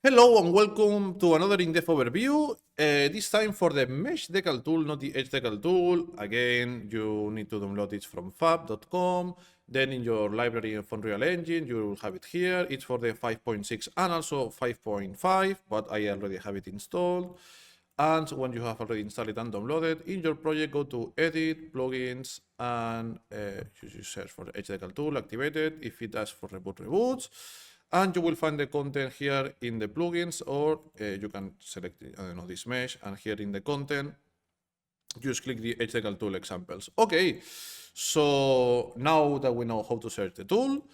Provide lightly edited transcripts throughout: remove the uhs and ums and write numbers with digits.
Hello and welcome to another in-depth overview. This time for the Mesh Decal tool, not the Edge Decal tool. Again, you need to download it from fab.com. Then in your library of Unreal Engine, you will have it here. It's for the 5.6 and also 5.5, but I already have it installed. And when you have already installed it and downloaded, in your project, go to Edit, Plugins, and you search for the Edge Decal tool, activate it. If it asks for reboots. And you will find the content here in the plugins, or you can select, I don't know, this mesh, and here in the content, just click the Decal tool examples. Okay, so now that we know how to search the tool,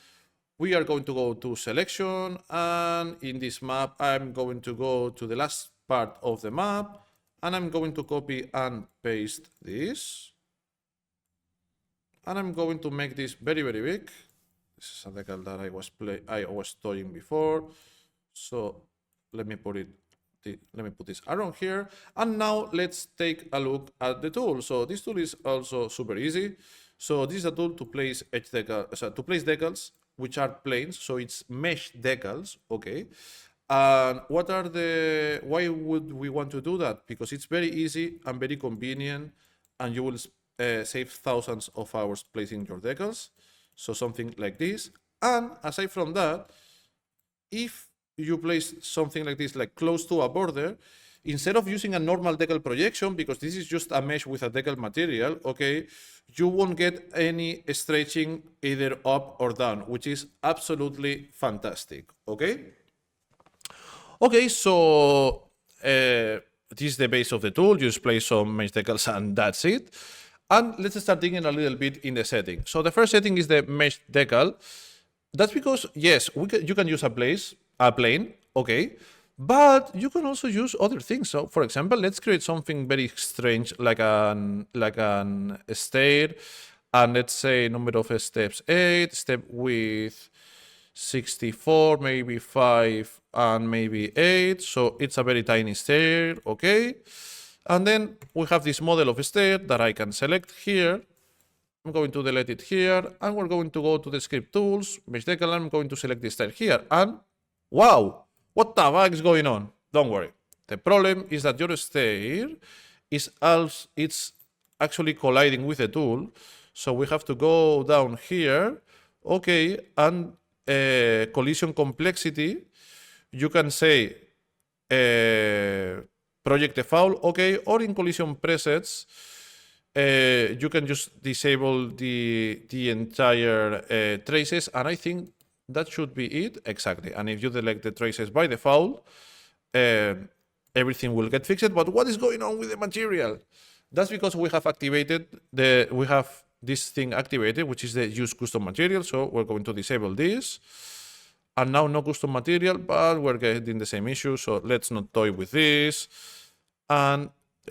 we are going to go to selection, and in this map, I'm going to go to the last part of the map, and I'm going to copy and paste this. And I'm going to make this very, very big. This is a decal that I was toying before. So let me put this arrow here. And now let's take a look at the tool. So this tool is also super easy. So this is a tool to place decals, which are planes. So it's mesh decals, okay? And why would we want to do that? Because it's very easy and very convenient, and you will save thousands of hours placing your decals. So something like this. And aside from that, if you place something like this, like close to a border, instead of using a normal decal projection, because this is just a mesh with a decal material, okay, you won't get any stretching either up or down, which is absolutely fantastic, okay? Okay, so this is the base of the tool. You just place some mesh decals and that's it. And let's start digging a little bit in the setting. So the first setting is the mesh decal. That's because, yes, you can use a plane, okay, but you can also use other things. So, for example, let's create something very strange, like an stair, and let's say number of steps 8, step width 64, maybe 5, and maybe 8. So it's a very tiny stair, okay. And then we have this model of a stair that I can select here. I'm going to delete it here, and we're going to go to the script tools, mesh decal, and I'm going to select this stair here. And wow, what the fuck is going on? Don't worry. The problem is that your stair is it's actually colliding with the tool. So we have to go down here, okay, and collision complexity, you can say project default, okay, or in collision presets, you can just disable the entire traces, and I think that should be it, exactly. And if you delete the traces by default, everything will get fixed. But what is going on with the material? That's because we have activated we have this thing activated, which is the use custom material. So we're going to disable this. And now no custom material, but we're getting the same issue. So let's not toy with this. And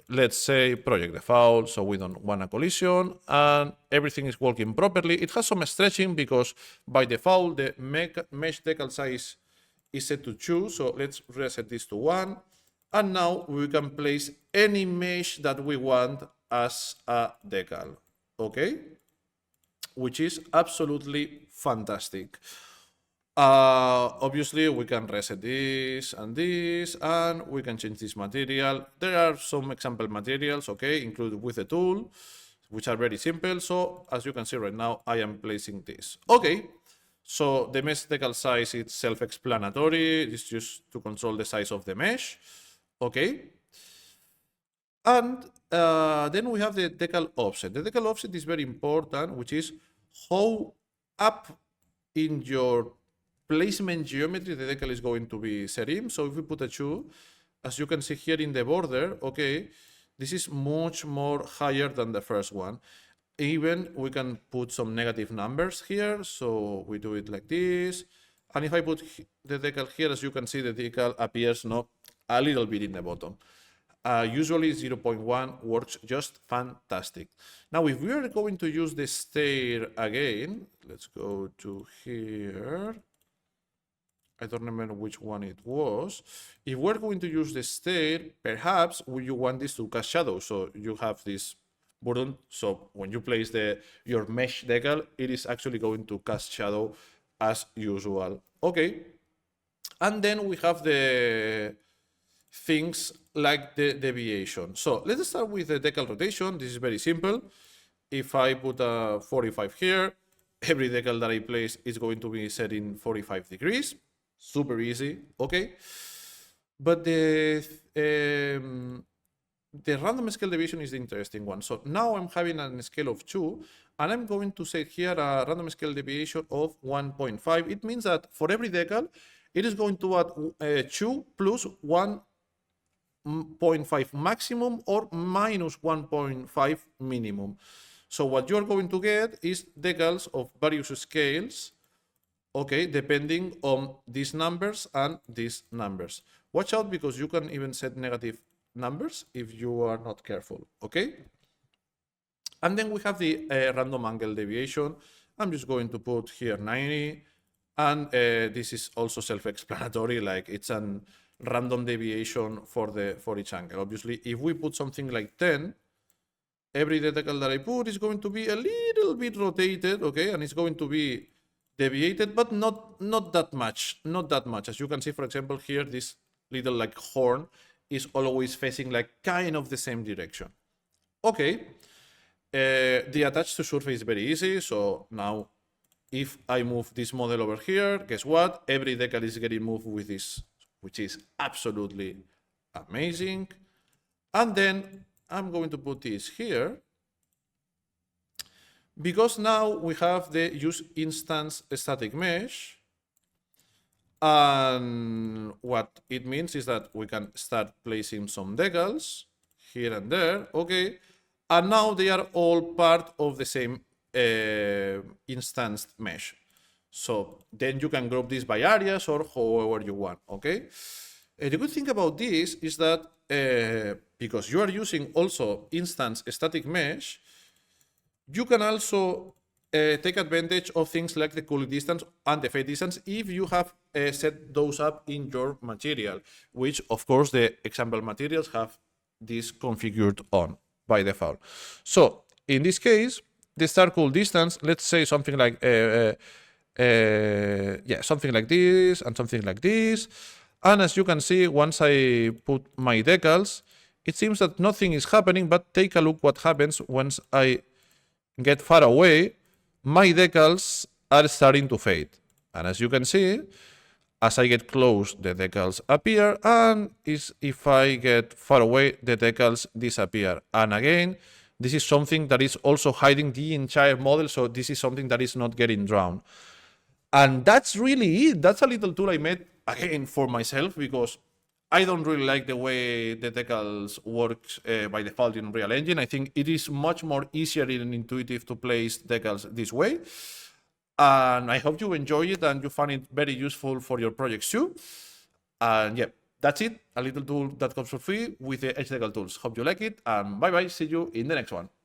let's say project default, so we don't want a collision, and everything is working properly. It has some stretching because by default the mesh decal size is set to 2, so let's reset this to 1, and now we can place any mesh that we want as a decal, okay, which is absolutely fantastic. Obviously, we can reset this, and we can change this material. There are some example materials, okay, included with the tool, which are very simple. So as you can see right now, I am placing this. Okay, so the mesh decal size is self-explanatory. It's just to control the size of the mesh, okay. And then we have the decal offset. The decal offset is very important, which is how up in your placement geometry the decal is going to be set in. So if we put a 2, as you can see here in the border, okay, this is much more higher than the first one. Even we can put some negative numbers here. So we do it like this. And if I put the decal here, as you can see, the decal appears a little bit in the bottom. Usually 0.1 works just fantastic. Now, if we are going to use the stair again, let's go to here. I don't remember which one it was. If we're going to use the stair, perhaps you want this to cast shadow. So you have this button. So when you place your mesh decal, it is actually going to cast shadow as usual. Okay. And then we have the things like the deviation. So let's start with the decal rotation. This is very simple. If I put a 45 here, every decal that I place is going to be set in 45 degrees. Super easy, okay? But the random scale deviation is the interesting one. So now I'm having a scale of 2, and I'm going to set here a random scale deviation of 1.5. It means that for every decal, it is going to add 2 plus 1.5 maximum or minus 1.5 minimum. So what you're going to get is decals of various scales, okay, depending on these numbers and these numbers. Watch out, because you can even set negative numbers if you are not careful, okay? And then we have the random angle deviation. I'm just going to put here 90, and this is also self-explanatory, like it's a random deviation for each angle. Obviously, if we put something like 10, every decal that I put is going to be a little bit rotated, okay, and it's going to be deviated, but not that much, not that much. As you can see, for example, here, this little like horn is always facing like kind of the same direction. Okay, the attach to surface is very easy. So now if I move this model over here, guess what? Every decal is getting moved with this, which is absolutely amazing. And then I'm going to put this here, because now we have the use instance static mesh. And what it means is that we can start placing some decals here and there, okay? And now they are all part of the same instanced mesh. So then you can group this by areas or however you want, okay? The good thing about this is that because you are using also instance static mesh, you can also take advantage of things like the cooling distance and the fade distance if you have set those up in your material, which of course the example materials have this configured on by default. So in this case, the start cool distance, let's say something like something like this and something like this. And as you can see, once I put my decals, it seems that nothing is happening, but take a look what happens once I get far away. My decals are starting to fade. And as you can see, as I get close, the decals appear, and if I get far away, the decals disappear. And again, this is something that is also hiding the entire model, so this is something that is not getting drowned. And that's really it. That's a little tool I made, again, for myself, because I don't really like the way the decals works by default in Unreal Engine. I think it is much more easier and intuitive to place decals this way. And I hope you enjoy it and you find it very useful for your projects too. And yeah, that's it. A little tool that comes for free with the Decal tools. Hope you like it, and bye bye. See you in the next one.